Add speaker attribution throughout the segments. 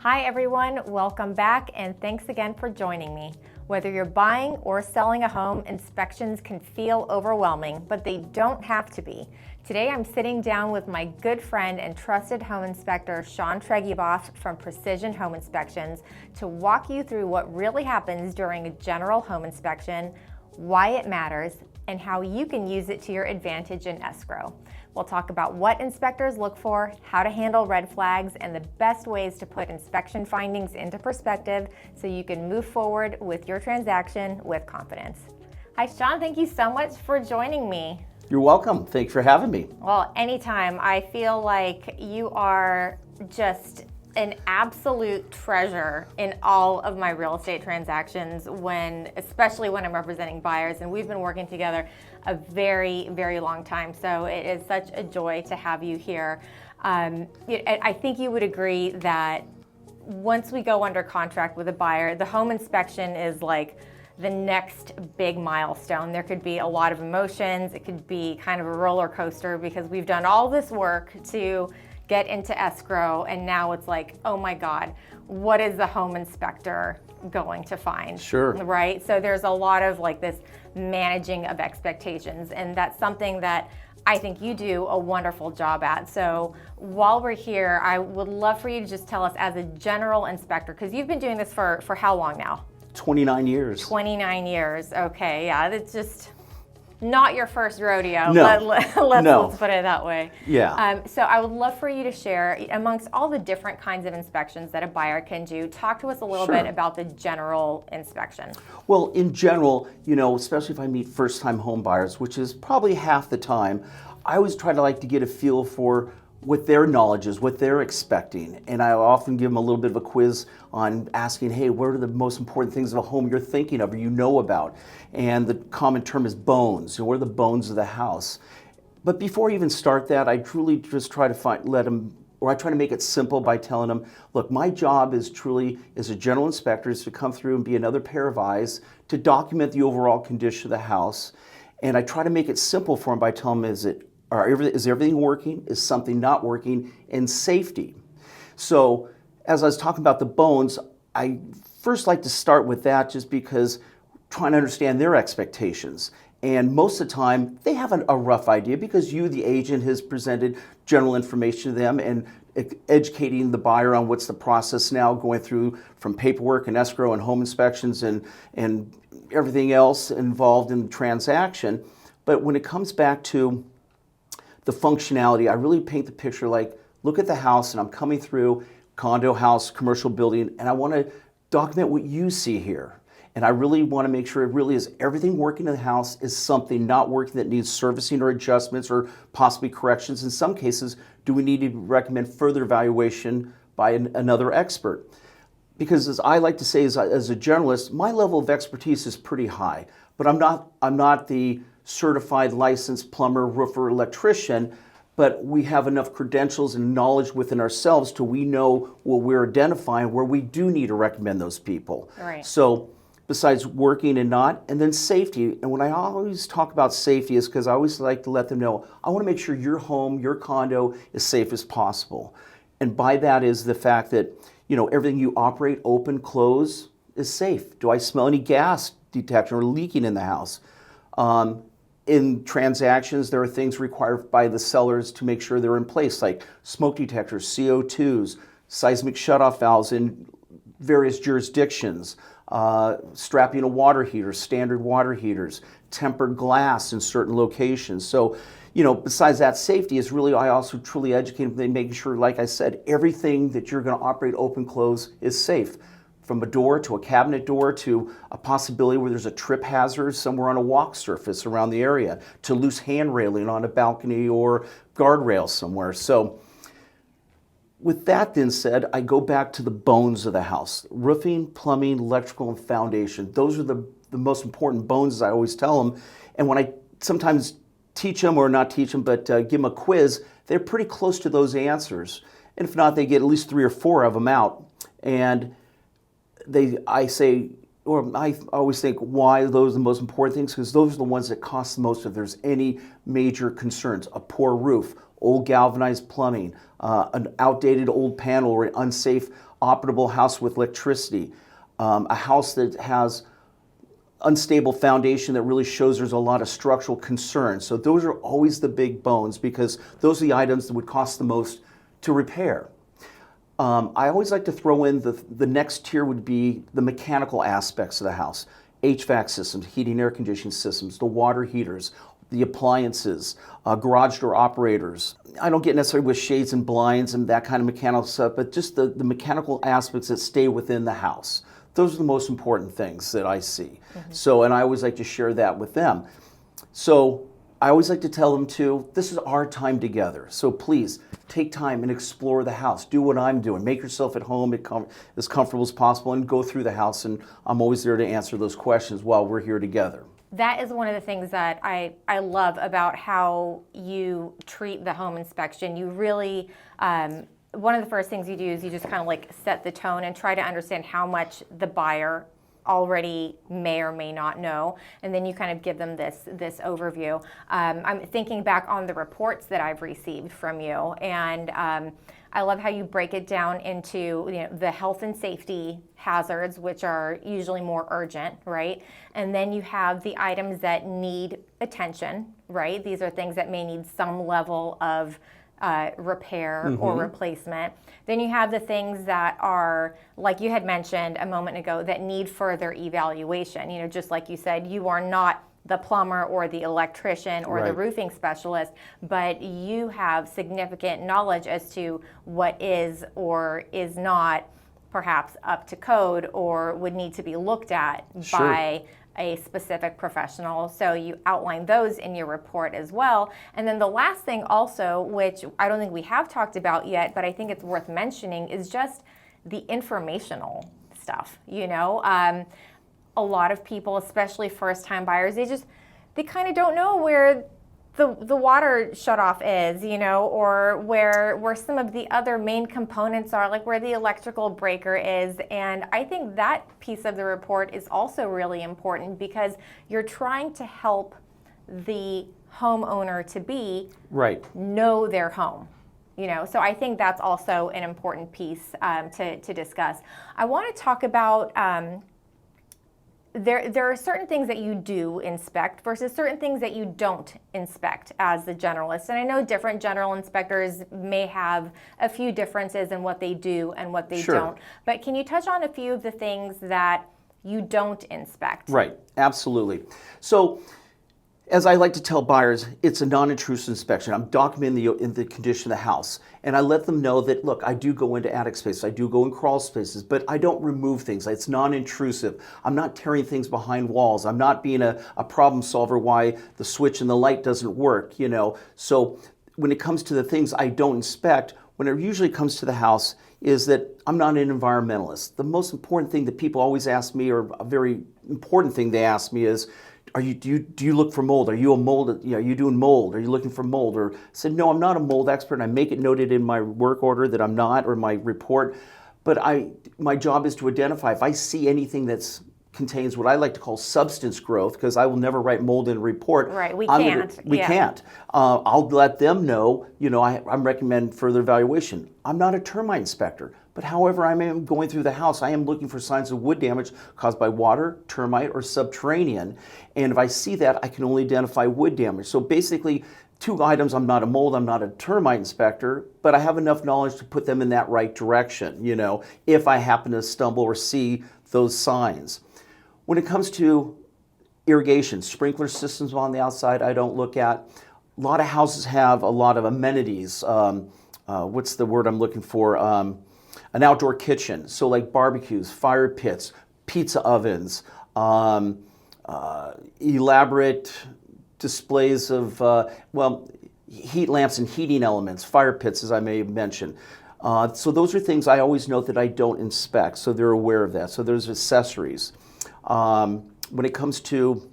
Speaker 1: Hi everyone, welcome back and thanks again for joining me. Whether you're buying or selling a home, inspections can feel overwhelming, but they don't have to be. Today I'm sitting down with my good friend and trusted home inspector, Tregevox from Precision Home Inspections, to walk you through what really happens during a general home inspection, why it matters, and how you can use it to your advantage in escrow. We'll talk about what inspectors look for, how to handle red flags, and the best ways to put inspection findings into perspective so you can move forward with your transaction with confidence. Hi Sean, thank you so much for joining me.
Speaker 2: You're welcome. Thanks for having me.
Speaker 1: Well, anytime. I feel like you are just an absolute treasure in all of my real estate transactions, especially when I'm representing buyers, and we've been working together a very, very long time. So it is such a joy to have you here. I think you would agree that once we go under contract with a buyer, the home inspection is like the next big milestone. There could be a lot of emotions. It could be kind of a roller coaster because we've done all this work to get into escrow, and now it's like, oh my God, what is the home inspector going to find?
Speaker 2: Sure.
Speaker 1: Right? So there's a lot of like this managing of expectations, and that's something that I think you do a wonderful job at. So while we're here, I would love for you to just tell us, as a general inspector, because you've been doing this for how long now?
Speaker 2: 29 years.
Speaker 1: 29 years, okay, yeah, that's just not your first rodeo.
Speaker 2: No.
Speaker 1: Let's put it that way.
Speaker 2: Yeah.
Speaker 1: So I would love for you to share, amongst all the different kinds of inspections that a buyer can do, talk to us a little bit about the general inspection.
Speaker 2: Well, in general, especially if I meet first-time home buyers, which is probably half the time, I always try to like to get a feel for what their knowledge is, what they're expecting. And I often give them a little bit of a quiz on asking, hey, what are the most important things of a home you're thinking of or you know about? And the common term is bones. What are the bones of the house? But before I even start that, I truly just try to I try to make it simple by telling them, look, my job is truly, as a general inspector, is to come through and be another pair of eyes to document the overall condition of the house. And I try to make it simple for them by telling them, is everything working? Is something not working? And safety. So as I was talking about the bones, I first like to start with that just because trying to understand their expectations. And most of the time, they have a rough idea because you, the agent, has presented general information to them and educating the buyer on what's the process now going through from paperwork and escrow and home inspections and everything else involved in the transaction. But when it comes back to the functionality, I really paint the picture like, look at the house and I'm coming through, condo, house, commercial building, and I want to document what you see here. And I really want to make sure it really is everything working in the house, is something not working that needs servicing or adjustments or possibly corrections. In some cases, do we need to recommend further evaluation by another expert? Because as I like to say as a generalist, my level of expertise is pretty high, but I'm not the certified licensed plumber, roofer, electrician, but we have enough credentials and knowledge within ourselves to we know what we're identifying where we do need to recommend those people.
Speaker 1: Right.
Speaker 2: So besides working and not, and then safety. And when I always talk about safety is because I always like to let them know, I want to make sure your home, your condo is safe as possible. And by that is the fact that, everything you operate, open, close, is safe. Do I smell any gas detection or leaking in the house? In transactions, there are things required by the sellers to make sure they're in place, like smoke detectors, CO2s, seismic shutoff valves in various jurisdictions, strapping a water heater, standard water heaters, tempered glass in certain locations. So, besides that, safety is really, I also truly educate them, making sure, like I said, everything that you're going to operate open, close is safe. From a door to a cabinet door to a possibility where there's a trip hazard somewhere on a walk surface around the area, to loose hand railing on a balcony or guardrail somewhere. So with that then said, I go back to the bones of the house: roofing, plumbing, electrical, and foundation. Those are the most important bones, as I always tell them. And when I sometimes teach them, or not teach them, but give them a quiz, they're pretty close to those answers. And if not, they get at least 3 or 4 of them out. And I always think, why those are the most important things? Because those are the ones that cost the most if there's any major concerns. A poor roof, old galvanized plumbing, an outdated old panel or an unsafe operable house with electricity, a house that has unstable foundation that really shows there's a lot of structural concern. So those are always the big bones because those are the items that would cost the most to repair. I always like to throw in the next tier would be the mechanical aspects of the house. HVAC systems, heating, air conditioning systems, the water heaters, the appliances, garage door operators. I don't get necessarily with shades and blinds and that kind of mechanical stuff, but just the mechanical aspects that stay within the house. Those are the most important things that I see. So, and I always like to share that with them. So I always like to tell them too, this is our time together. So please take time and explore the house. Do what I'm doing. Make yourself at home as comfortable as possible and go through the house. And I'm always there to answer those questions while we're here together.
Speaker 1: That is one of the things that I love about how you treat the home inspection. You really, one of the first things you do is you just kind of like set the tone and try to understand how much the buyer already may or may not know, and then you kind of give them this overview. I'm thinking back on the reports that I've received from you, and I love how you break it down into the health and safety hazards, which are usually more urgent, right? And then you have the items that need attention, right? These are things that may need some level of repair or replacement. Then you have the things that are, like you had mentioned a moment ago, that need further evaluation. Just like you said, you are not the plumber or the electrician or the roofing specialist, but you have significant knowledge as to what is or is not perhaps up to code or would need to be looked at by a specific professional. So you outline those in your report as well. And then the last thing also, which I don't think we have talked about yet, but I think it's worth mentioning, is just the informational stuff. A lot of people, especially first-time buyers, they kind of don't know where the water shutoff is, or where some of the other main components are, like where the electrical breaker is. And I think that piece of the report is also really important because you're trying to help the homeowner to be know their home. So I think that's also an important piece to discuss. I want to talk about there are certain things that you do inspect versus certain things that you don't inspect as the generalist. And I know different general inspectors may have a few differences in what they do and what they don't. But can you touch on a few of the things that you don't inspect?
Speaker 2: Right, absolutely. So, as I like to tell buyers, it's a non-intrusive inspection. I'm documenting the condition of the house. And I let them know that, look, I do go into attic spaces, I do go in crawl spaces, but I don't remove things. It's non-intrusive. I'm not tearing things behind walls. I'm not being a problem solver why the switch and the light doesn't work, So when it comes to the things I don't inspect, when it usually comes to the house, is that I'm not an environmentalist. The most important thing that people always ask me, or a very important thing they ask me is, do you look for mold? Are you a mold? Are you doing mold? Are you looking for mold? Or I said, no, I'm not a mold expert. And I make it noted in my work order that I'm not, or my report. But my job is to identify if I see anything that's contains what I like to call substance growth, because I will never write mold in a report.
Speaker 1: Right, we can't.
Speaker 2: We can't. I'll let them know, I'm recommend further evaluation. I'm not a termite inspector, but however I am going through the house, I am looking for signs of wood damage caused by water, termite, or subterranean. And if I see that, I can only identify wood damage. So basically, 2 items, I'm not a mold, I'm not a termite inspector, but I have enough knowledge to put them in that right direction, if I happen to stumble or see those signs. When it comes to irrigation, sprinkler systems on the outside, I don't look at. A lot of houses have a lot of amenities. What's the word I'm looking for? An outdoor kitchen. So like barbecues, fire pits, pizza ovens, elaborate displays of, heat lamps and heating elements, fire pits, as I may have mentioned. So those are things I always note that I don't inspect, so they're aware of that. So there's accessories. When it comes to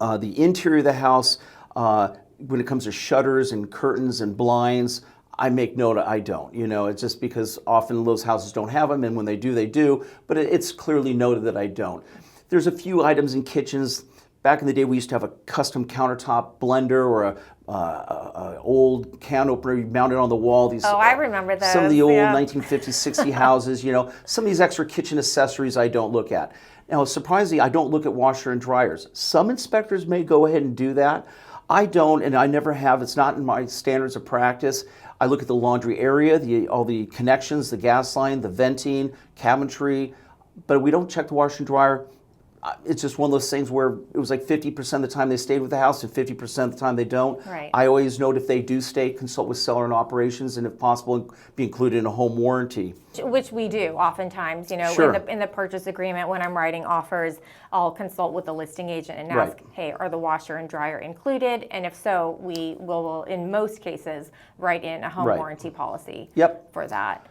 Speaker 2: the interior of the house, when it comes to shutters and curtains and blinds, I make note I don't. It's just because often those houses don't have them, and when they do, they do. But it's clearly noted that I don't. There's a few items in kitchens. Back in the day, we used to have a custom countertop blender or a old can opener you mounted on the wall. These,
Speaker 1: Oh, I remember those.
Speaker 2: Some of the old
Speaker 1: yeah.
Speaker 2: 1950s, 60 houses, some of these extra kitchen accessories I don't look at. Now, surprisingly, I don't look at washer and dryers. Some inspectors may go ahead and do that. I don't, and I never have. It's not in my standards of practice. I look at the laundry area, all the connections, the gas line, the venting, cabinetry, but we don't check the washer and dryer. It's just one of those things where it was like 50% of the time they stayed with the house and 50% of the time they don't.
Speaker 1: Right.
Speaker 2: I always note if they do stay, consult with seller and operations, and if possible, be included in a home warranty.
Speaker 1: Which we do oftentimes,
Speaker 2: Sure.
Speaker 1: in the purchase agreement when I'm writing offers, I'll consult with the listing agent and ask,
Speaker 2: Right.
Speaker 1: hey, are the washer and dryer included? And if so, we will, in most cases, write in a home
Speaker 2: Right.
Speaker 1: warranty policy
Speaker 2: Yep.
Speaker 1: for that.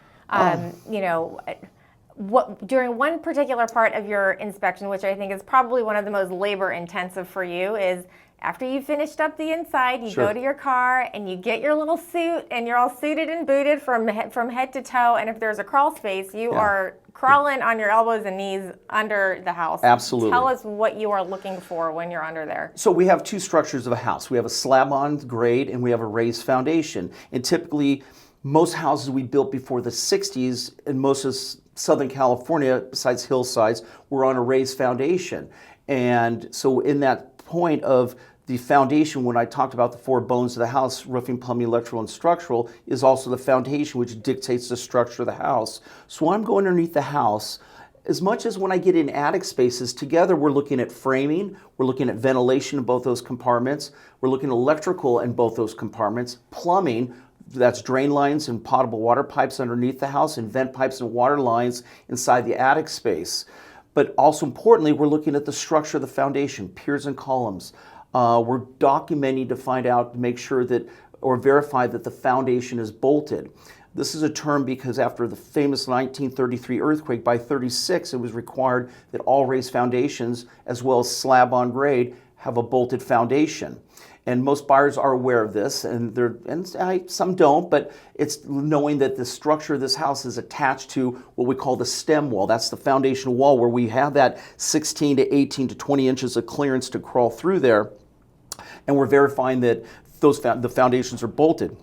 Speaker 1: During one particular part of your inspection, which I think is probably one of the most labor intensive for you, is after you finished up the inside, you
Speaker 2: Sure.
Speaker 1: go to your car and you get your little suit and you're all suited and booted from head to toe. And if there's a crawl space, you are crawling on your elbows and knees under the house.
Speaker 2: Absolutely.
Speaker 1: Tell us what you are looking for when you're under there.
Speaker 2: So we have two structures of a house. We have a slab-on grade and we have a raised foundation. And typically, most houses we built before the 60s in most of Southern California, besides hillsides, were on a raised foundation. And so in that point of the foundation, when I talked about the four bones of the house, roofing, plumbing, electrical, and structural, is also the foundation, which dictates the structure of the house. So when I'm going underneath the house, as much as when I get in attic spaces, together we're looking at framing, we're looking at ventilation in both those compartments, we're looking at electrical in both those compartments, plumbing, that's drain lines and potable water pipes underneath the house, and vent pipes and water lines inside the attic space. But also importantly, we're looking at the structure of the foundation, piers and columns. We're documenting to find out, to make sure that, or verify that the foundation is bolted. This is a term because after the famous 1933 earthquake, by 36, it was required that all raised foundations, as well as slab on grade, have a bolted foundation. And most buyers are aware of this, and some don't, but it's knowing that the structure of this house is attached to what we call the stem wall. That's the foundation wall where we have that 16 to 18 to 20 inches of clearance to crawl through there. And we're verifying that the foundations are bolted.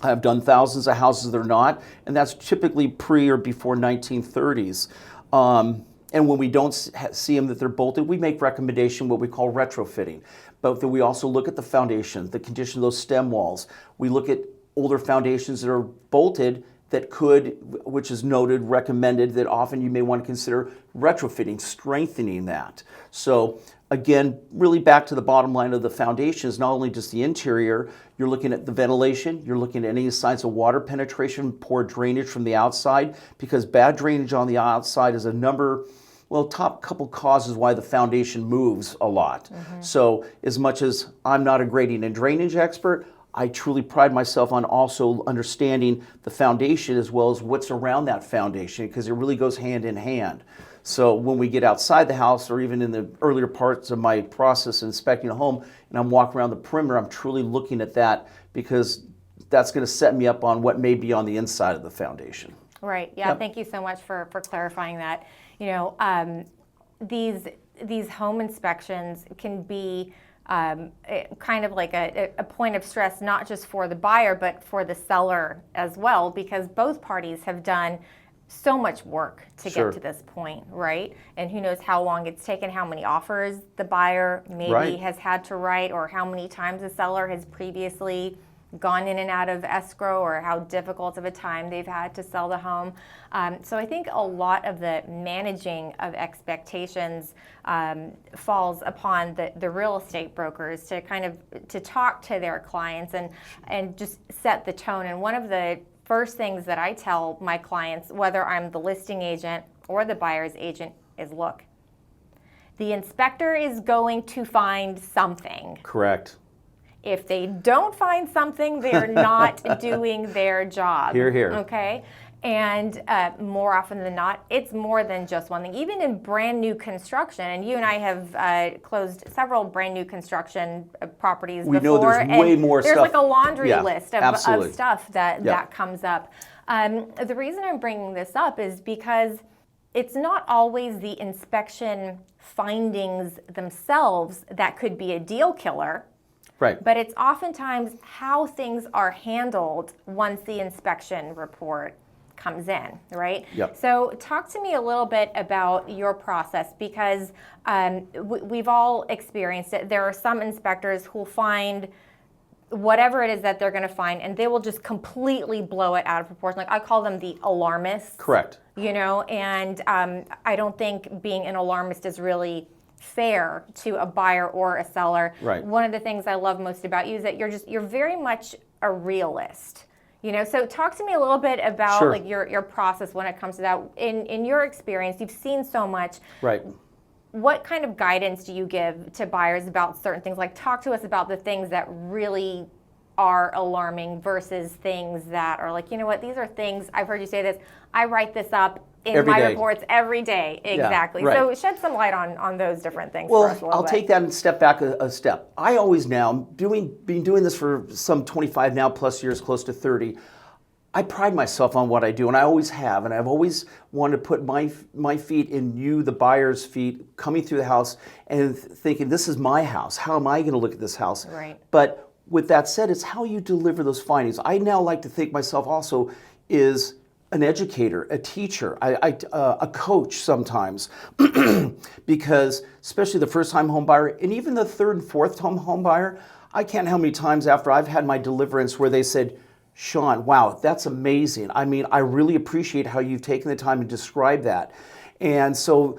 Speaker 2: I've done thousands of houses that are not, and that's typically pre or before 1930s. And when we don't see them that they're bolted, we make recommendation, what we call retrofitting. But then we also look at the foundation, the condition of those stem walls. We look at older foundations that are bolted that could, which is noted, recommended, that often you may want to consider retrofitting, strengthening that. So again, really back to the bottom line of the foundation is not only just the interior, you're looking at the ventilation, you're looking at any signs of water penetration, poor drainage from the outside, because bad drainage on the outside is top couple causes why the foundation moves a lot. Mm-hmm. So as much as I'm not a grading and drainage expert, I truly pride myself on also understanding the foundation as well as what's around that foundation, because it really goes hand in hand. So when we get outside the house, or even in the earlier parts of my process inspecting a home, and I'm walking around the perimeter, I'm truly looking at that, because that's going to set me up on what may be on the inside of the foundation.
Speaker 1: Right. Yeah. Yep. Thank you so much for clarifying that. These home inspections can be kind of like a point of stress, not just for the buyer, but for the seller as well, because both parties have done so much work to get to this point, right? And who knows how long it's taken, how many offers the buyer maybe has had to write, or how many times the seller has previously gone in and out of escrow, or how difficult of a time they've had to sell the home. So I think a lot of the managing of expectations falls upon the real estate brokers to kind of to talk to their clients and just set the tone. And one of the first things that I tell my clients, whether I'm the listing agent or the buyer's agent, is look, the inspector is going to find something.
Speaker 2: Correct.
Speaker 1: If they don't find something, they're not doing their job.
Speaker 2: Hear, hear.
Speaker 1: Okay? And more often than not, it's more than just one thing. Even in brand new construction, and you and I have closed several brand new construction properties before.
Speaker 2: We know there's way more
Speaker 1: stuff. There's like a laundry
Speaker 2: Yeah,
Speaker 1: list of stuff that comes up. The reason I'm bringing this up is because it's not always the inspection findings themselves that could be a deal killer.
Speaker 2: Right.
Speaker 1: But it's oftentimes how things are handled once the inspection report comes in, right?
Speaker 2: Yep.
Speaker 1: So talk to me a little bit about your process, because we've all experienced it. There are some inspectors who'll find whatever it is that they're going to find, and they will just completely blow it out of proportion. Like, I call them the alarmists.
Speaker 2: Correct.
Speaker 1: You know, and I don't think being an alarmist is really fair to a buyer or a seller.
Speaker 2: Right.
Speaker 1: One of the things I love most about you is that you're very much a realist. You know, so talk to me a little bit about
Speaker 2: Sure.
Speaker 1: like your process when it comes to that. In your experience, you've seen so much.
Speaker 2: Right.
Speaker 1: What kind of guidance do you give to buyers about certain things? Like, talk to us about the things that really are alarming versus things that are like, you know what, these are things, I've heard you say this, I write this up in
Speaker 2: Every
Speaker 1: my
Speaker 2: day.
Speaker 1: reports every day. Exactly.
Speaker 2: right.
Speaker 1: So shed some light on those different things for us a
Speaker 2: Well,
Speaker 1: little
Speaker 2: I'll
Speaker 1: bit.
Speaker 2: take that and step back a step. I always now, been doing this for some 25 now plus years, close to 30. I pride myself on what I do, and I always have, and I've always wanted to put my feet in you, the buyer's feet, coming through the house and thinking, this is my house. How am I going to look at this house?
Speaker 1: Right.
Speaker 2: But with that said, it's how you deliver those findings. I now like to think myself also is an educator, a teacher, a coach sometimes, because especially the first-time home buyer and even the third and fourth-time home buyer, I can't how many times after I've had my deliverance where they said, Sean, wow, that's amazing. I mean, I really appreciate how you've taken the time to describe that. And so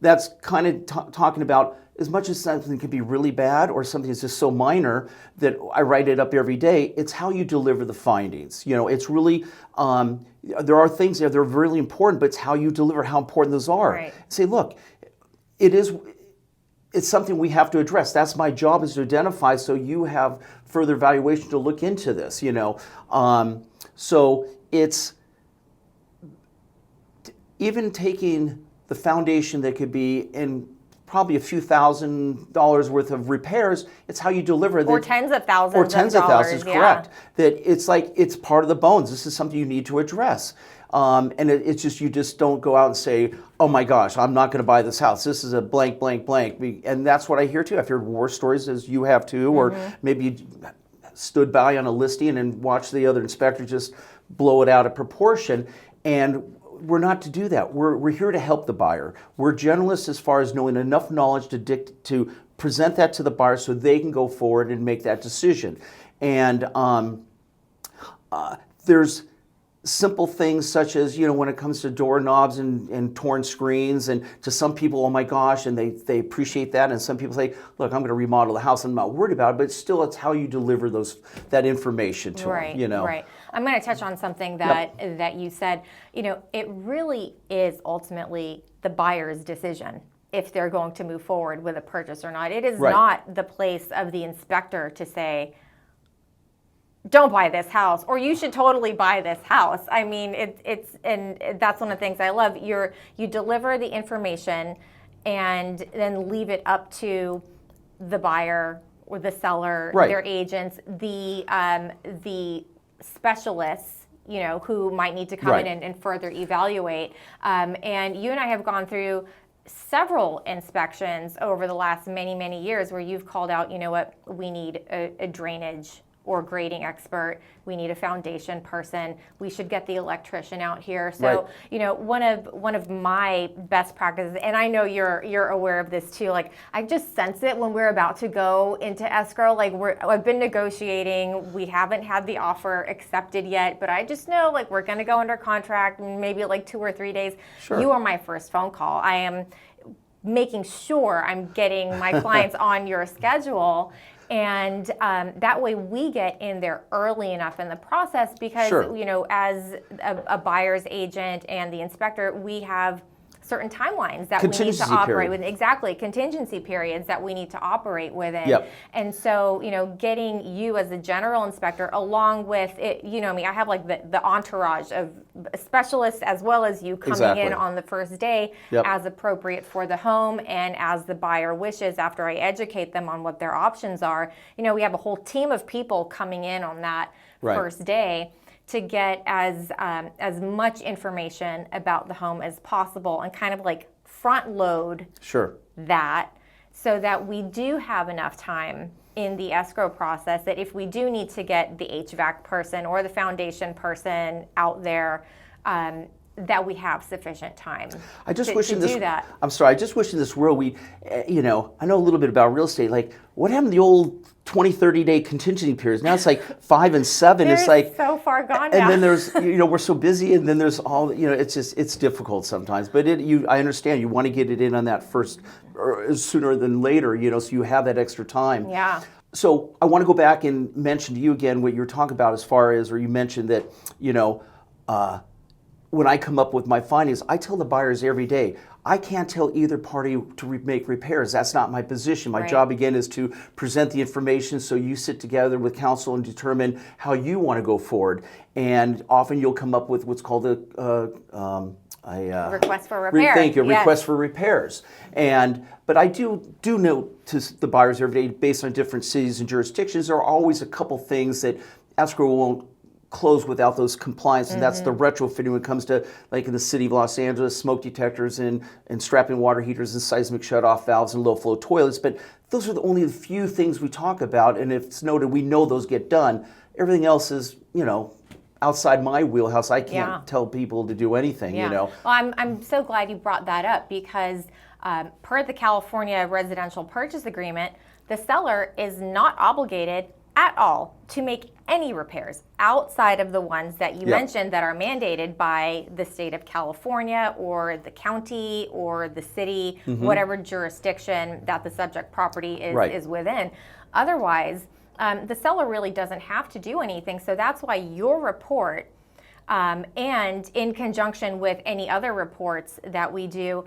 Speaker 2: that's kind of talking about as much as something can be really bad or something that's just so minor that I write it up every day, it's how you deliver the findings. You know, it's really, there are things there that are really important, but it's how you deliver, how important those are.
Speaker 1: Right.
Speaker 2: Say, look, it's something we have to address. That's my job, is to identify, so you have further evaluation to look into this, you know. So it's even taking the foundation that could be in probably a few $1,000s worth of repairs, it's how you deliver that.
Speaker 1: Or tens of thousands
Speaker 2: Or tens
Speaker 1: of
Speaker 2: of
Speaker 1: dollars,
Speaker 2: thousands,
Speaker 1: yeah.
Speaker 2: correct. That it's like, it's part of the bones. This is something you need to address. And it's just, you just don't go out and say, oh my gosh, I'm not going to buy this house. This is a blank, blank, blank. And that's what I hear too. I've heard war stories, as you have too, or maybe you stood by on a listing and watched the other inspector just blow it out of proportion. And we're not to do that. We're here to help the buyer. We're generalists as far as knowing enough knowledge to present that to the buyer so they can go forward and make that decision. And there's simple things such as, you know, when it comes to doorknobs and torn screens, and to some people, oh my gosh, and they appreciate that, and some people say, look, I'm going to remodel the house, I'm not worried about it, but still, it's how you deliver that information to them, you know.
Speaker 1: Right. I'm going to touch on something that you said. You know, it really is ultimately the buyer's decision if they're going to move forward with a purchase or not. It is not the place of the inspector to say, don't buy this house, or you should totally buy this house. I mean, and that's one of the things I love. You deliver the information and then leave it up to the buyer or the seller, their agents, the specialists, you know, who might need to come in and further evaluate. And you and I have gone through several inspections over the last many, many years where you've called out, you know what, we need a drainage or grading expert, we need a foundation person, we should get the electrician out here. So, you know, one of my best practices, and I know you're aware of this too, like I just sense it when we're about to go into escrow, like I've been negotiating, we haven't had the offer accepted yet, but I just know like we're gonna go under contract in maybe like 2 or 3 days.
Speaker 2: Sure.
Speaker 1: You are my first phone call. I am making sure I'm getting my clients on your schedule. And that way we get in there early enough in the process because, you know, as a buyer's agent and the inspector, we have certain timelines that we need to operate with. Exactly, contingency periods that we need to operate within. And so, you know, getting you as a general inspector along with it, you know, I mean, I have like the entourage of specialists as well as you coming in on the first day as appropriate for the home and as the buyer wishes after I educate them on what their options are. You know, we have a whole team of people coming in on that first day to get as much information about the home as possible and kind of like front load that so that we do have enough time in the escrow process that if we do need to get the HVAC person or the foundation person out there, that we have sufficient time
Speaker 2: I just
Speaker 1: to
Speaker 2: wish in this,
Speaker 1: do that.
Speaker 2: I'm sorry, I just wish in this world we, I know a little bit about real estate. Like, what happened to the old 20, 30-day contingency periods? Now it's like 5 and 7. It's like
Speaker 1: so far gone
Speaker 2: and
Speaker 1: now.
Speaker 2: then there's, we're so busy, and then there's all, it's difficult sometimes. But I understand you want to get it in on that first, or sooner than later, so you have that extra time.
Speaker 1: Yeah.
Speaker 2: So I want to go back and mention to you again what you were talking about as far as, or you mentioned that, when I come up with my findings, I tell the buyers every day, I can't tell either party to make repairs. That's not my position. My job, again, is to present the information so you sit together with counsel and determine how you want to go forward. And often you'll come up with what's called a
Speaker 1: request for repair.
Speaker 2: Thank you,
Speaker 1: yes.
Speaker 2: request for repairs. But I do note to the buyers every day, based on different cities and jurisdictions, there are always a couple things that escrow won't close without those compliance, and that's the retrofitting when it comes to, like in the city of Los Angeles, smoke detectors and strap-in water heaters and seismic shut-off valves and low-flow toilets. But those are only the few things we talk about, and if it's noted, we know those get done. Everything else is, outside my wheelhouse. I can't tell people to do anything,
Speaker 1: Well, I'm so glad you brought that up because per the California Residential Purchase Agreement, the seller is not obligated at all to make any repairs outside of the ones that you mentioned that are mandated by the state of California or the county or the city, whatever jurisdiction that the subject property is within. Otherwise, the seller really doesn't have to do anything. So that's why your report, and in conjunction with any other reports that we do,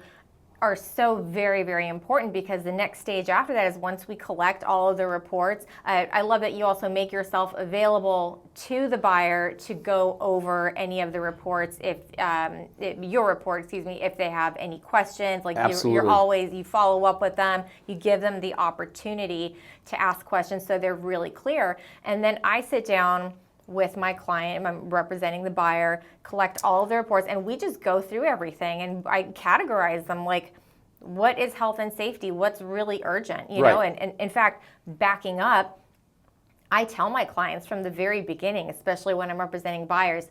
Speaker 1: are so very, very important, because the next stage after that is once we collect all of the reports. I love that you also make yourself available to the buyer to go over any of the reports if they have any questions. Like you follow up with them, you give them the opportunity to ask questions so they're really clear. And then I sit down with my client, I'm representing the buyer, collect all of the reports, and we just go through everything, and I categorize them like, what is health and safety, what's really urgent, and in fact, backing up, I tell my clients from the very beginning, especially when I'm representing buyers,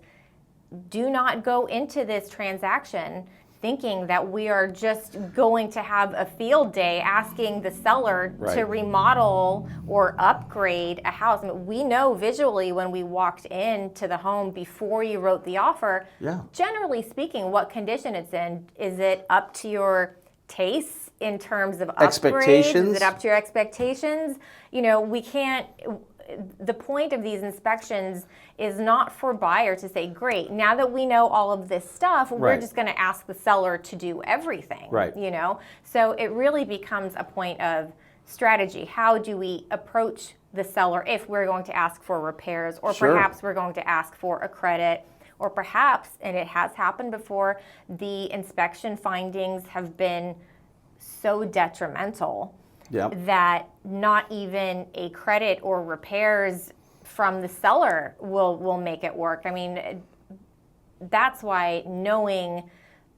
Speaker 1: do not go into this transaction thinking that we are just going to have a field day asking the seller to remodel or upgrade a house. I mean, we know visually when we walked into the home before you wrote the offer, generally speaking, what condition it's in. Is it up to your tastes in terms of upgrades? Is it up to your expectations? We can't. The point of these inspections is not for buyer to say, great, now that we know all of this stuff, we're just going to ask the seller to do everything. So it really becomes a point of strategy. How do we approach the seller if we're going to ask for repairs, or perhaps we're going to ask for a credit, or perhaps, and it has happened before, the inspection findings have been so detrimental that not even a credit or repairs from the seller will make it work. I mean, that's why knowing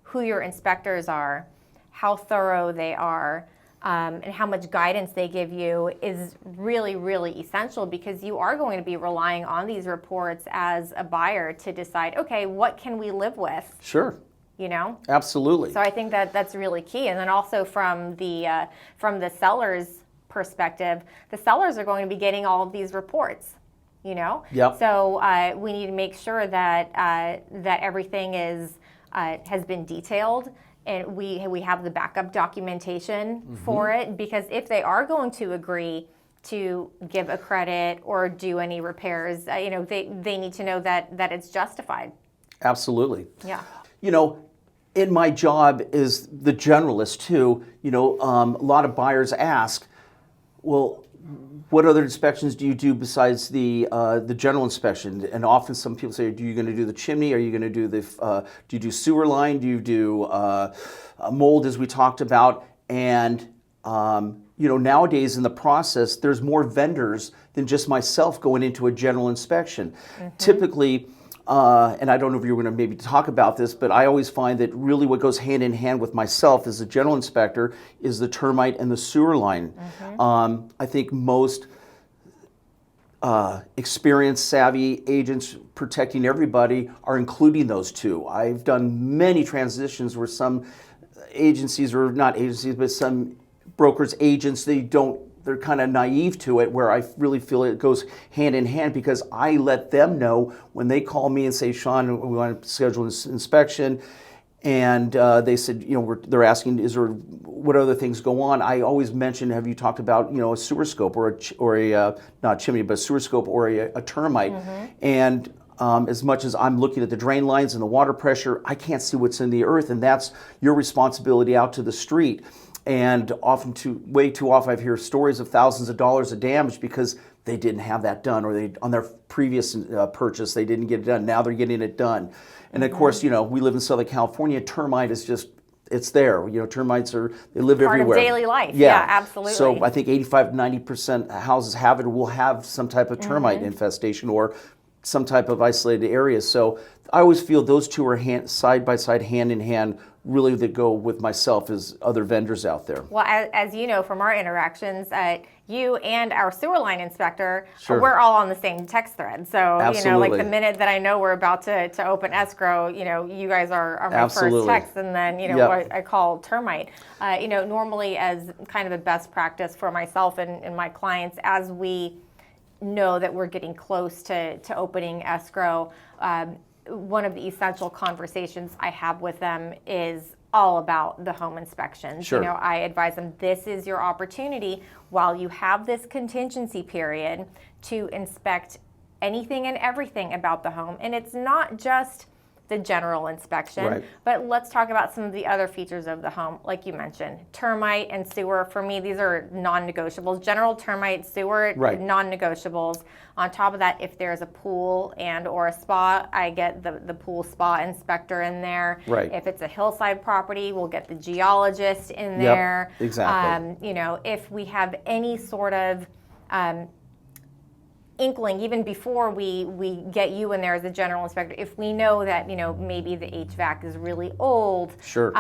Speaker 1: who your inspectors are, how thorough they are, and how much guidance they give you is really, really essential, because you are going to be relying on these reports as a buyer to decide, okay, what can we live with?
Speaker 2: Sure. Absolutely.
Speaker 1: So I think that that's really key. And then also from the seller's perspective, the sellers are going to be getting all of these reports. So we need to make sure that that everything has been detailed, and we have the backup documentation for it, because if they are going to agree to give a credit or do any repairs, they need to know that it's justified.
Speaker 2: Absolutely.
Speaker 1: Yeah.
Speaker 2: In my job as the generalist too, a lot of buyers ask, well, what other inspections do you do besides the general inspection? And often some people say, are you going to do the chimney? Are you going to do do you do sewer line? Do you do mold, as we talked about? And nowadays in the process, there's more vendors than just myself going into a general inspection. Typically, and I don't know if you're going to maybe talk about this, but I always find that really what goes hand in hand with myself as a general inspector is the termite and the sewer line. I think most experienced, savvy agents protecting everybody are including those two. I've done many transitions where some agencies, or not agencies, but some brokers, agents, they're kind of naive to it, where I really feel it goes hand in hand, because I let them know when they call me and say, Sean, we want to schedule an inspection. And they said, they're asking, what other things go on? I always mention, have you talked about, a sewer scope or not chimney, but a sewer scope or a termite? And as much as I'm looking at the drain lines and the water pressure, I can't see what's in the earth, and that's your responsibility out to the street. And way too often I hear stories of thousands of dollars of damage because they didn't have that done, or on their previous purchase they didn't get it done. Now they're getting it done. And of course, we live in Southern California. Termite is just, it's there. Termites they live
Speaker 1: part
Speaker 2: everywhere.
Speaker 1: Part of daily life. Yeah, absolutely.
Speaker 2: So I think 85 to 90% houses will have some type of termite infestation or some type of isolated area. So I always feel those two are side by side, hand in hand, really, that go with myself as other vendors out there.
Speaker 1: Well, as you know from our interactions, you and our sewer line inspector,
Speaker 2: Sure.
Speaker 1: We're all on the same text thread. So,
Speaker 2: Absolutely.
Speaker 1: like the minute that I know we're about to open escrow, you guys are my
Speaker 2: Absolutely.
Speaker 1: first text, and then,
Speaker 2: Yep.
Speaker 1: I call termite. Normally as kind of a best practice for myself and my clients, as we know that we're getting close to opening escrow, one of the essential conversations I have with them is all about the home inspections.
Speaker 2: Sure.
Speaker 1: I advise them, this is your opportunity while you have this contingency period to inspect anything and everything about the home. And it's not just the general inspection,
Speaker 2: Right.
Speaker 1: but let's talk about some of the other features of the home. Like you mentioned, termite and sewer, for me, these are non-negotiables. General termite, sewer,
Speaker 2: Right.
Speaker 1: non-negotiables. On top of that, if there's a pool and or a spa, I get the pool spa inspector in there.
Speaker 2: Right.
Speaker 1: If it's a hillside property, we'll get the geologist in there.
Speaker 2: Exactly.
Speaker 1: If we have any sort of inkling, even before we get you in there as a general inspector, if we know that maybe the HVAC is really old,
Speaker 2: Sure.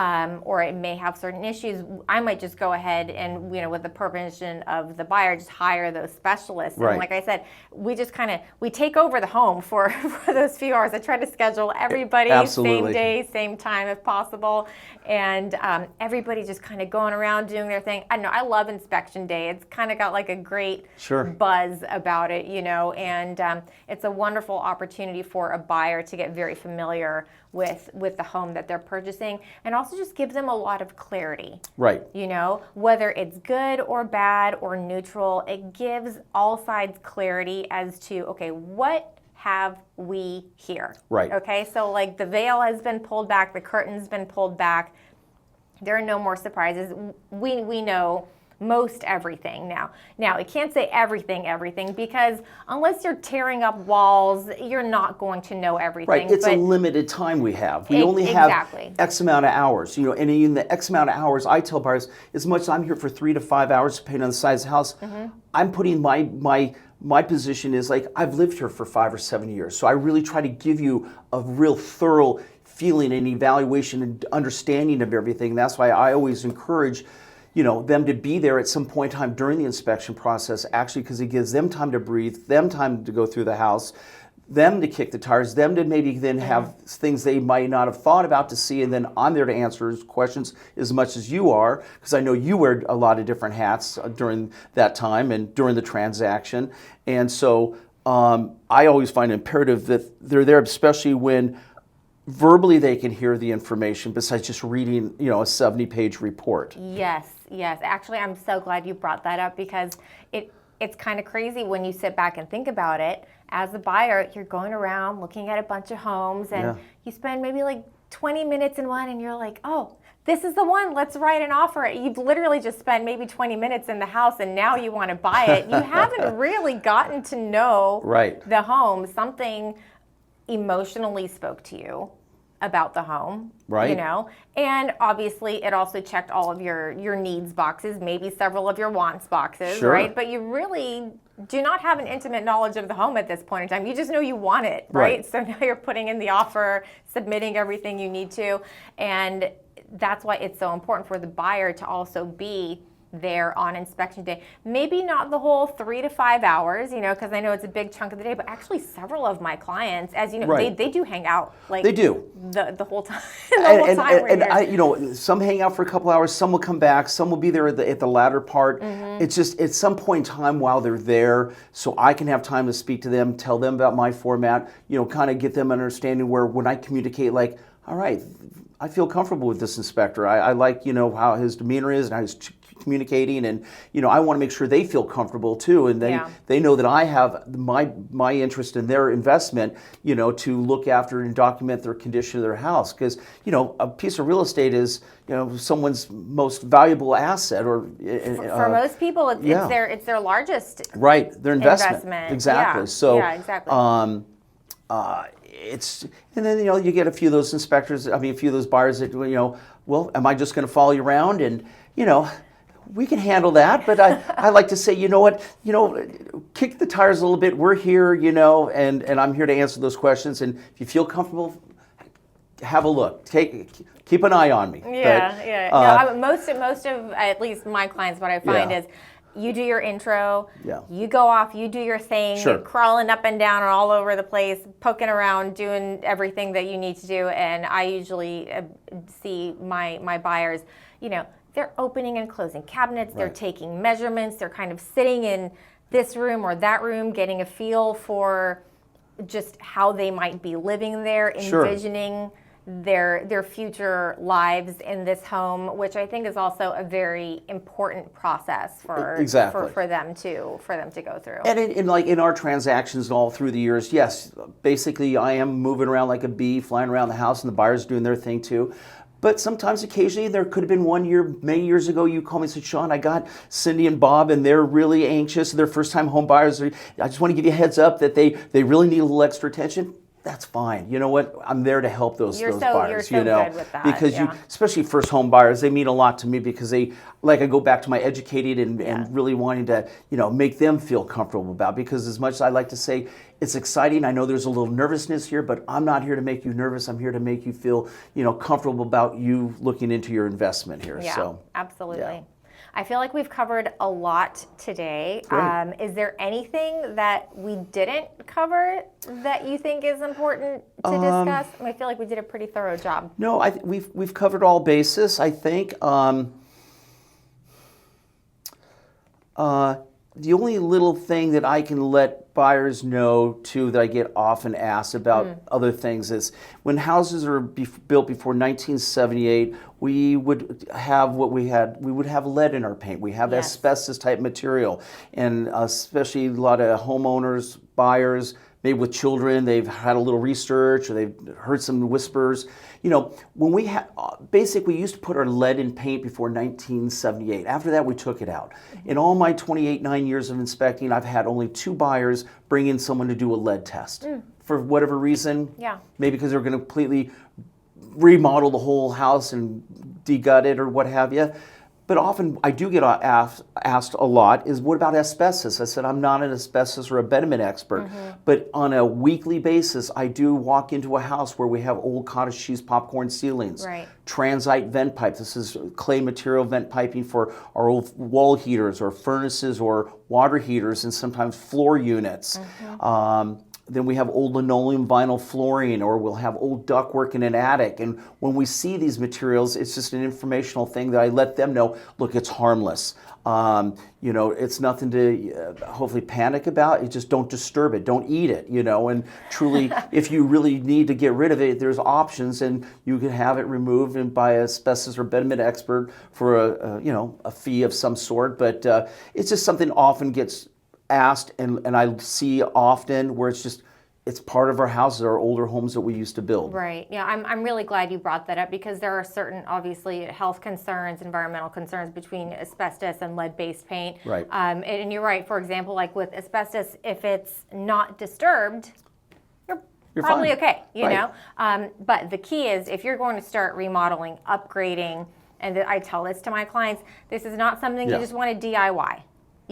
Speaker 1: Or it may have certain issues, I might just go ahead and with the permission of the buyer, just hire those specialists.
Speaker 2: Right.
Speaker 1: And like I said, we just we take over the home for those few hours. I try to schedule everybody
Speaker 2: Absolutely.
Speaker 1: same day, same time if possible, and everybody just kind of going around doing their thing. I don't know, I love inspection day. It's kind of got like a great
Speaker 2: Sure.
Speaker 1: buzz about it, and it's a wonderful opportunity for a buyer to get very familiar with the home that they're purchasing, and also just give them a lot of clarity.
Speaker 2: Right.
Speaker 1: Whether it's good or bad or neutral, it gives all sides clarity as to, okay, what have we here?
Speaker 2: Right.
Speaker 1: Okay, so like the veil has been pulled back, the curtain's been pulled back. There are no more surprises. We know most everything now. Now, it can't say everything, because unless you're tearing up walls, you're not going to know everything.
Speaker 2: Right, it's a limited time we have. We only have
Speaker 1: Exactly.
Speaker 2: X amount of hours, and in the X amount of hours, I tell buyers, as much as I'm here for 3 to 5 hours, depending on the size of the house, I'm putting my position is like, I've lived here for 5 or 7 years, so I really try to give you a real thorough feeling and evaluation and understanding of everything. That's why I always encourage them to be there at some point in time during the inspection process, actually, because it gives them time to breathe, them time to go through the house, them to kick the tires, them to maybe then have things they might not have thought about to see, and then I'm there to answer questions as much as you are, because I know you wear a lot of different hats during that time and during the transaction. And so I always find it imperative that they're there, especially when verbally they can hear the information besides just reading, a 70-page report.
Speaker 1: Yes. Actually, I'm so glad you brought that up, because it's kind of crazy when you sit back and think about it. As a buyer, you're going around looking at a bunch of homes, and you spend maybe like 20 minutes in one, and you're like, oh, this is the one, let's write an offer. You've literally just spent maybe 20 minutes in the house, and now you want to buy it. You haven't really gotten to know the home. Something emotionally spoke to you about the home,
Speaker 2: right?
Speaker 1: And obviously it also checked all of your needs boxes, maybe several of your wants boxes,
Speaker 2: Sure.
Speaker 1: right? But you really do not have an intimate knowledge of the home at this point in time. You just know you want it, right? So now you're putting in the offer, submitting everything you need to, and that's why it's so important for the buyer to also be there on inspection day. Maybe not the whole 3 to 5 hours, because I know it's a big chunk of the day, but actually several of my clients, as you know,
Speaker 2: Right.
Speaker 1: they do hang out like
Speaker 2: They do.
Speaker 1: the whole time. The whole time we're here.
Speaker 2: Some hang out for a couple hours, some will come back, some will be there at the latter part. It's just at some point in time while they're there, so I can have time to speak to them, tell them about my format, kind of get them an understanding where when I communicate, like, all right, I feel comfortable with this inspector. I like, how his demeanor is and how he's communicating, and I want to make sure they feel comfortable too, and they know that I have my interest in their investment, to look after and document their condition of their house, because a piece of real estate is someone's most valuable asset, or
Speaker 1: for most people it's their largest
Speaker 2: their investment. Exactly.
Speaker 1: Yeah.
Speaker 2: So
Speaker 1: yeah, exactly.
Speaker 2: It's, and then you get a few of those inspectors. I mean, a few of those buyers that well, am I just going to follow you around? And we can handle that, but I like to say, what, kick the tires a little bit. We're here, and I'm here to answer those questions. And if you feel comfortable, have a look. Keep an eye on me.
Speaker 1: Yeah, No, most of at least my clients, what I find is, you do your intro, you go off, you do your thing, you're crawling up and down and all over the place, poking around, doing everything that you need to do. And I usually see my buyers, they're opening and closing cabinets, they're taking measurements, they're kind of sitting in this room or that room, getting a feel for just how they might be living there, envisioning their future lives in this home, which I think is also a very important process for them to go through.
Speaker 2: And in our transactions all through the years, yes, basically I am moving around like a bee, flying around the house, and the buyers doing their thing too. But sometimes, occasionally, there could have been one year, many years ago, you called me and said, Sean, I got Cindy and Bob, and they're really anxious. They're first-time home buyers. I just want to give you a heads up that they really need a little extra attention. That's fine. You know what? I'm there to help those buyers.
Speaker 1: You're so good with that.
Speaker 2: Because especially first home buyers, they mean a lot to me because I go back to my educated and really wanting to, make them feel comfortable about. Because as much as I like to say, it's exciting. I know there's a little nervousness here, but I'm not here to make you nervous. I'm here to make you feel, comfortable about you looking into your investment here.
Speaker 1: Yeah,
Speaker 2: so,
Speaker 1: absolutely.
Speaker 2: Yeah.
Speaker 1: I feel like we've covered a lot today. Is there anything that we didn't cover that you think is important to discuss? I feel like we did a pretty thorough job.
Speaker 2: No, we've covered all bases, I think. The only little thing that I can let buyers know too that I get often asked about other things is when houses are built before 1978, we would have lead in our paint. We have asbestos type material, and especially a lot of homeowners, buyers, maybe with children, they've had a little research or they've heard some whispers. When we basically we used to put our lead in paint before 1978. After that, we took it out. In all my 9 years of inspecting, I've had only 2 buyers bring in someone to do a lead test. For whatever reason, maybe because they're going to completely remodel the whole house and de-gut it or what have you. But often I do get asked a lot is, what about asbestos? I said, I'm not an asbestos or a betterment expert, but on a weekly basis, I do walk into a house where we have old cottage cheese popcorn ceilings, transite vent pipes. This is clay material vent piping for our old wall heaters or furnaces or water heaters and sometimes floor units. Then we have old linoleum vinyl flooring, or we'll have old ductwork in an attic. And when we see these materials, it's just an informational thing that I let them know, look, it's harmless. It's nothing to hopefully panic about. You just don't disturb it. Don't eat it, And truly, if you really need to get rid of it, there's options, and you can have it removed and by a asbestos or betterment expert for a fee of some sort. But it's just something often gets asked, and I see often where it's part of our houses, our older homes that we used to build.
Speaker 1: Right. Yeah, I'm really glad you brought that up because there are certain, obviously, health concerns, environmental concerns between asbestos and lead-based paint.
Speaker 2: Right.
Speaker 1: And you're right. For example, like with asbestos, if it's not disturbed, you're probably
Speaker 2: fine.
Speaker 1: Okay. You know. But the key is if you're going to start remodeling, upgrading, and I tell this to my clients, this is not something you just want to DIY.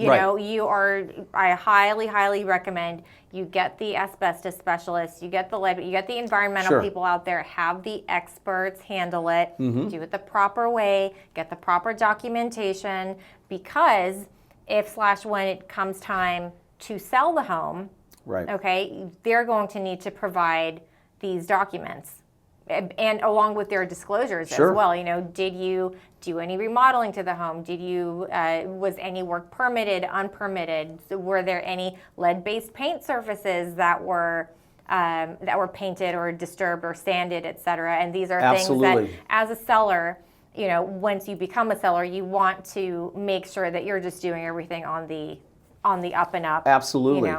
Speaker 2: Right.
Speaker 1: I highly, highly recommend you get the asbestos specialists, you get the environmental
Speaker 2: Sure.
Speaker 1: people out there, have the experts handle it, do it the proper way, get the proper documentation, because if/when it comes time to sell the home,
Speaker 2: Right.
Speaker 1: okay, they're going to need to provide these documents and along with their disclosures
Speaker 2: Sure.
Speaker 1: as well. Did you do any remodeling to the home? Was any work permitted, unpermitted? So were there any lead-based paint surfaces that were painted or disturbed or sanded, et cetera? And these are
Speaker 2: Absolutely.
Speaker 1: things that, as a seller, once you become a seller, you want to make sure that you're just doing everything on the up and up.
Speaker 2: Absolutely.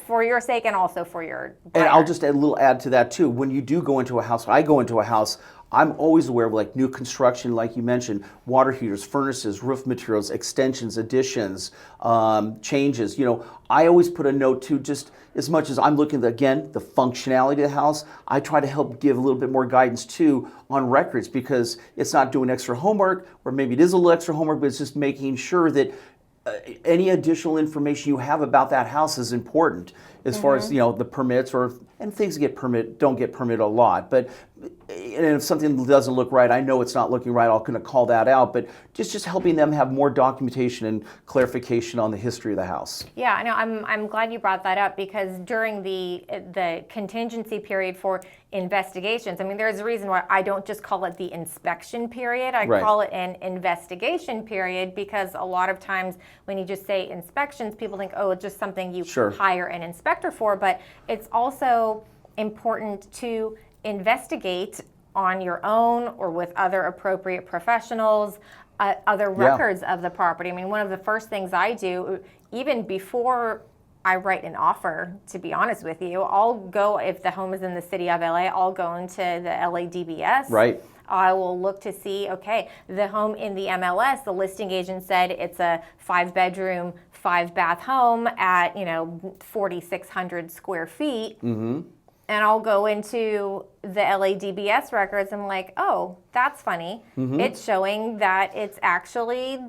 Speaker 1: For your sake and also for your buyer.
Speaker 2: And I'll just add a little add to that too. When you do go into a house, I go into a house, I'm always aware of like new construction, like you mentioned, water heaters, furnaces, roof materials, extensions, additions, changes. I always put a note too, just as much as I'm looking at, again, the functionality of the house, I try to help give a little bit more guidance too on records, because it's not doing extra homework, or maybe it is a little extra homework, but it's just making sure that any additional information you have about that house is important as far as the permits, and things don't get permitted a lot, but and if something doesn't look right, I know it's not looking right, I'm going to call that out, but just helping them have more documentation and clarification on the history of the house.
Speaker 1: Yeah, I know. I'm glad you brought that up, because during the contingency period for investigations, there's a reason why I don't just call it the inspection period. I
Speaker 2: Right.
Speaker 1: call it an investigation period, because a lot of times when you just say inspections, people think, oh, it's just something you
Speaker 2: Sure.
Speaker 1: hire an inspector for, but it's also important to investigate on your own or with other appropriate professionals, other records of the property. One of the first things I do, even before I write an offer, to be honest with you, I'll go, if the home is in the city of LA, I'll go into the LA DBS.
Speaker 2: Right.
Speaker 1: I will look to see, okay, the home in the MLS, the listing agent said it's a 5-bedroom, 5-bath home at, 4,600 square feet. Mm-hmm. And I'll go into the LA DBS records and I'm like, oh, that's funny. Mm-hmm. It's showing that it's actually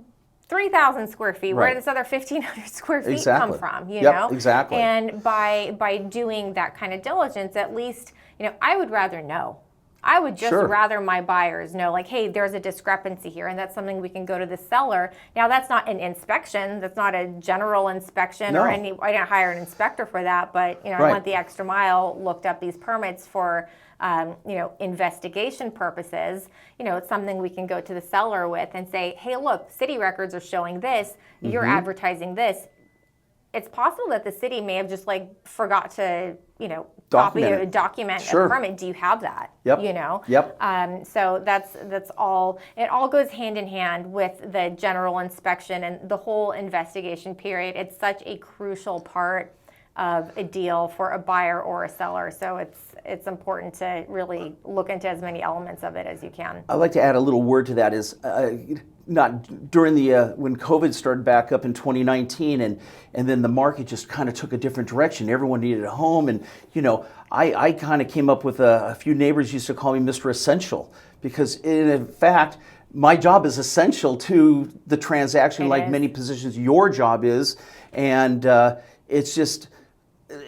Speaker 1: 3,000 square feet. Where
Speaker 2: Right.
Speaker 1: did this other 1,500 square feet
Speaker 2: Exactly.
Speaker 1: come from?
Speaker 2: Yep, exactly.
Speaker 1: And by doing that kind of diligence, at least, I would rather know. I would just
Speaker 2: Sure.
Speaker 1: rather my buyers know, like, hey, there's a discrepancy here, and that's something we can go to the seller. Now, that's not an inspection. That's not a general inspection
Speaker 2: No.
Speaker 1: I didn't hire an inspector for that, but, I
Speaker 2: Right.
Speaker 1: went the extra mile, looked up these permits for, investigation purposes. It's something we can go to the seller with and say, hey, look, city records are showing this. You're
Speaker 2: Mm-hmm.
Speaker 1: advertising this. It's possible that the city may have just forgot to, document
Speaker 2: Sure.
Speaker 1: a permit. Do you have that?
Speaker 2: Yep. Yep.
Speaker 1: So that's all. It all goes hand in hand with the general inspection and the whole investigation period. It's such a crucial part of a deal for a buyer or a seller. So it's important to really look into as many elements of it as you can.
Speaker 2: I'd like to add a little word to that. Is not during the when COVID started back up in 2019, and then the market just kind of took a different direction. Everyone needed a home, and I kind of came up with a few neighbors used to call me Mr. Essential, because in fact my job is essential to the transaction, like many positions your job is, and it's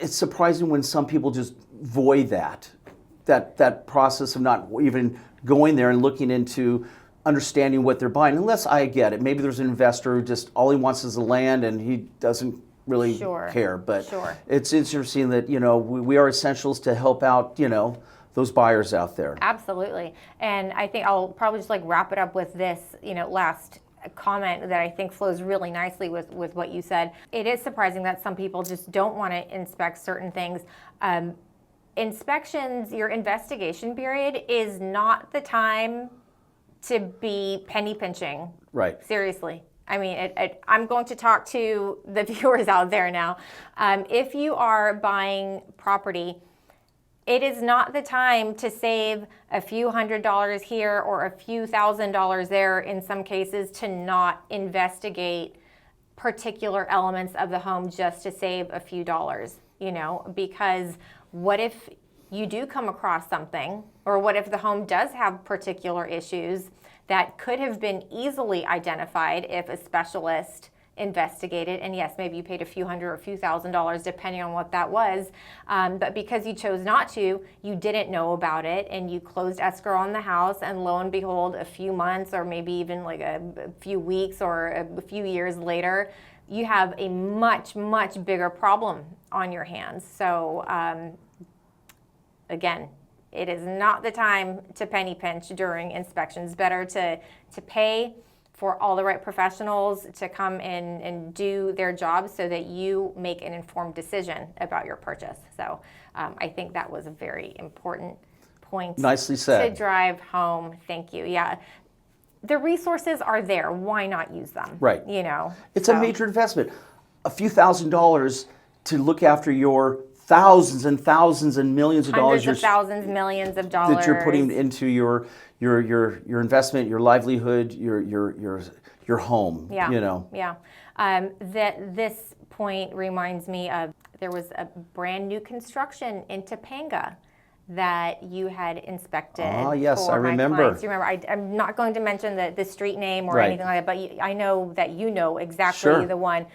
Speaker 2: surprising when some people just void that process of not even going there and looking into understanding what they're buying, unless I get it. Maybe there's an investor who just all he wants is the land and he doesn't really care. But it's interesting that we are essentials to help out those buyers out there.
Speaker 1: Absolutely. And I think I'll probably just wrap it up with this last comment that I think flows really nicely with what you said. It is surprising that some people just don't want to inspect certain things. Inspections, your investigation period is not the time to be penny pinching.
Speaker 2: Right.
Speaker 1: Seriously. I'm going to talk to the viewers out there now. If you are buying property, it is not the time to save a few $100s here or a few $1,000s there, in some cases, to not investigate particular elements of the home just to save a few dollars, because what if you do come across something, or what if the home does have particular issues that could have been easily identified if a specialist investigated, and yes, maybe you paid a few hundred or a few $1,000s depending on what that was, but because you chose not to, you didn't know about it, and you closed escrow on the house, and lo and behold, a few months or maybe even like a few weeks or a few years later, you have a much, much bigger problem on your hands. So again, it is not the time to penny pinch during inspections. Better to pay for all the right professionals to come in and do their job so that you make an informed decision about your purchase. So I think that was a very important point.
Speaker 2: Nicely said.
Speaker 1: To drive home. Thank you. Yeah. The resources are there. Why not use them?
Speaker 2: Right.
Speaker 1: You know.
Speaker 2: It's a major investment. A few $1,000s to look after your thousands and thousands and millions of dollars.
Speaker 1: Hundreds of thousands, millions of dollars.
Speaker 2: That you're putting into your investment, your livelihood, your home.
Speaker 1: Yeah.
Speaker 2: You know.
Speaker 1: Yeah. This point reminds me of, there was a brand new construction in Topanga that you had inspected.
Speaker 2: Ah, yes,
Speaker 1: for
Speaker 2: I
Speaker 1: my
Speaker 2: remember.
Speaker 1: clients. You remember? I'm not going to mention the street name or
Speaker 2: Right.
Speaker 1: anything like that, but I know that you know exactly
Speaker 2: Sure.
Speaker 1: the one.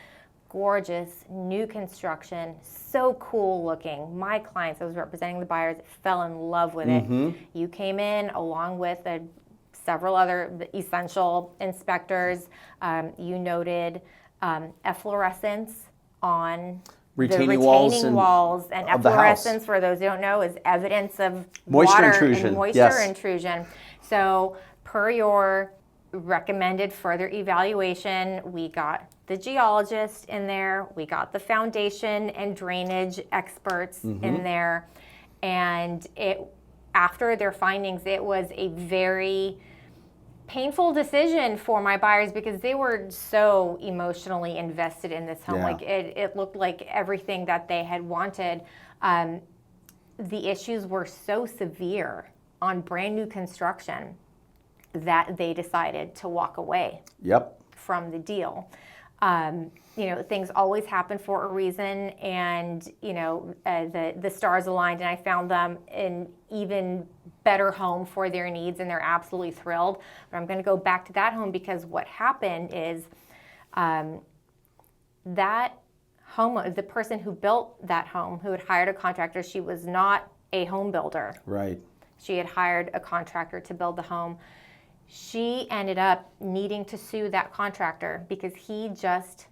Speaker 1: Gorgeous new construction, so cool looking. My clients, I was representing the buyers, fell in love with it. You came in along with several other essential inspectors. You noted efflorescence on
Speaker 2: Retaining
Speaker 1: the
Speaker 2: walls
Speaker 1: retaining
Speaker 2: and-
Speaker 1: walls, and
Speaker 2: of the house.
Speaker 1: efflorescence, for those who don't know, is evidence of
Speaker 2: Moisture
Speaker 1: water
Speaker 2: intrusion,
Speaker 1: and moisture
Speaker 2: yes.
Speaker 1: intrusion. So per your recommended further evaluation, we got the geologist in there, we got the foundation and drainage experts in there, and after their findings, it was a very painful decision for my buyers because they were so emotionally invested in this home.
Speaker 2: Yeah.
Speaker 1: Like it looked like everything that they had wanted. The issues were so severe on brand new construction that they decided to walk away
Speaker 2: Yep.
Speaker 1: from the deal. Things always happen for a reason, and the stars aligned, and I found them an even better home for their needs, and they're absolutely thrilled. But I'm going to go back to that home because what happened is that home, the person who built that home, who had hired a contractor, she was not a home builder.
Speaker 2: Right.
Speaker 1: She had hired a contractor to build the home. She ended up needing to sue that contractor because he just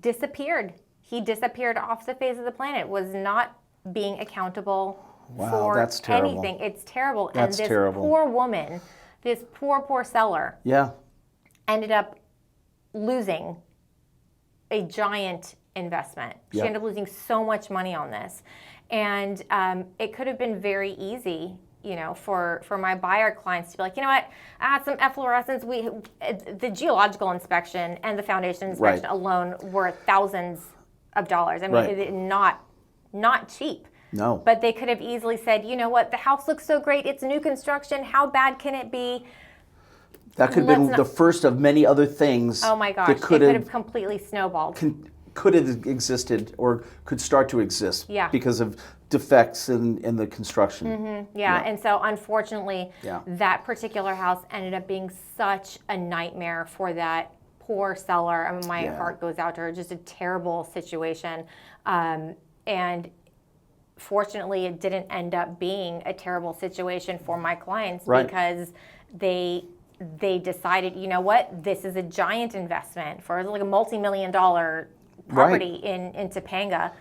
Speaker 1: disappeared. He disappeared off the face of the planet, was not being accountable for
Speaker 2: that's terrible.
Speaker 1: anything. It's terrible.
Speaker 2: That's
Speaker 1: and this
Speaker 2: terrible.
Speaker 1: poor woman, this poor seller,
Speaker 2: Yeah.
Speaker 1: ended up losing a giant investment. She
Speaker 2: Yep.
Speaker 1: ended up losing so much money on this. And it could have been very easy, for my buyer clients to be like, you know what, I had some efflorescence. The geological inspection and the foundation inspection
Speaker 2: Right.
Speaker 1: alone were thousands of dollars. I mean,
Speaker 2: Right.
Speaker 1: not cheap.
Speaker 2: No.
Speaker 1: But they could have easily said, you know what, the house looks so great. It's new construction. How bad can it be?
Speaker 2: That could have been the first of many other things.
Speaker 1: Oh my gosh,
Speaker 2: that
Speaker 1: it could have completely snowballed.
Speaker 2: could have existed or could start to exist
Speaker 1: Yeah.
Speaker 2: because of defects in the construction.
Speaker 1: Yeah, and so unfortunately,
Speaker 2: Yeah.
Speaker 1: that particular house ended up being such a nightmare for that poor seller. I mean, my
Speaker 2: Yeah.
Speaker 1: heart goes out to her. Just a terrible situation. And fortunately, it didn't end up being a terrible situation for my clients
Speaker 2: Right.
Speaker 1: because they decided, you know what, this is a giant investment for like a multi-million-dollar property in Topanga.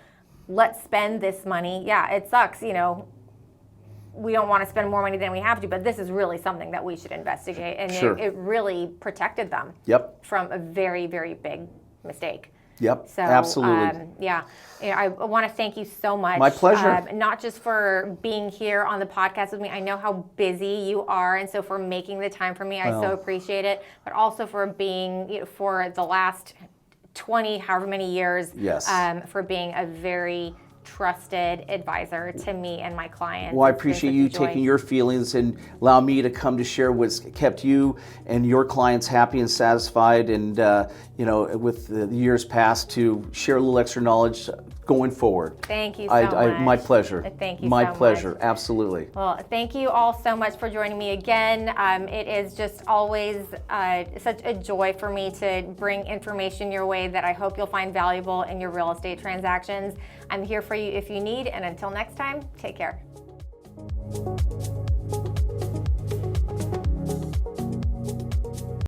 Speaker 1: Let's spend this money. Yeah, it sucks, we don't want to spend more money than we have to, but this is really something that we should investigate. And
Speaker 2: Sure.
Speaker 1: it really protected them
Speaker 2: Yep.
Speaker 1: from a very, very big mistake.
Speaker 2: Yep.
Speaker 1: So,
Speaker 2: Absolutely.
Speaker 1: I want to thank you so much.
Speaker 2: My pleasure.
Speaker 1: Not just for being here on the podcast with me. I know how busy you are, and so for making the time for me, I so appreciate it. But also for being, for the last 20, however many years,
Speaker 2: Yes.
Speaker 1: For being a very trusted advisor to me and my clients.
Speaker 2: Well, I
Speaker 1: It's been
Speaker 2: appreciate
Speaker 1: such
Speaker 2: you
Speaker 1: a joy.
Speaker 2: taking your feelings and allow me to come to share what's kept you and your clients happy and satisfied, and with the years past to share a little extra knowledge going forward.
Speaker 1: Thank you so much.
Speaker 2: My pleasure.
Speaker 1: Thank you
Speaker 2: My
Speaker 1: so
Speaker 2: pleasure,
Speaker 1: much.
Speaker 2: absolutely.
Speaker 1: Well, thank you all so much for joining me again. It is just always such a joy for me to bring information your way that I hope you'll find valuable in your real estate transactions. I'm here for you if you need, and until next time, take care.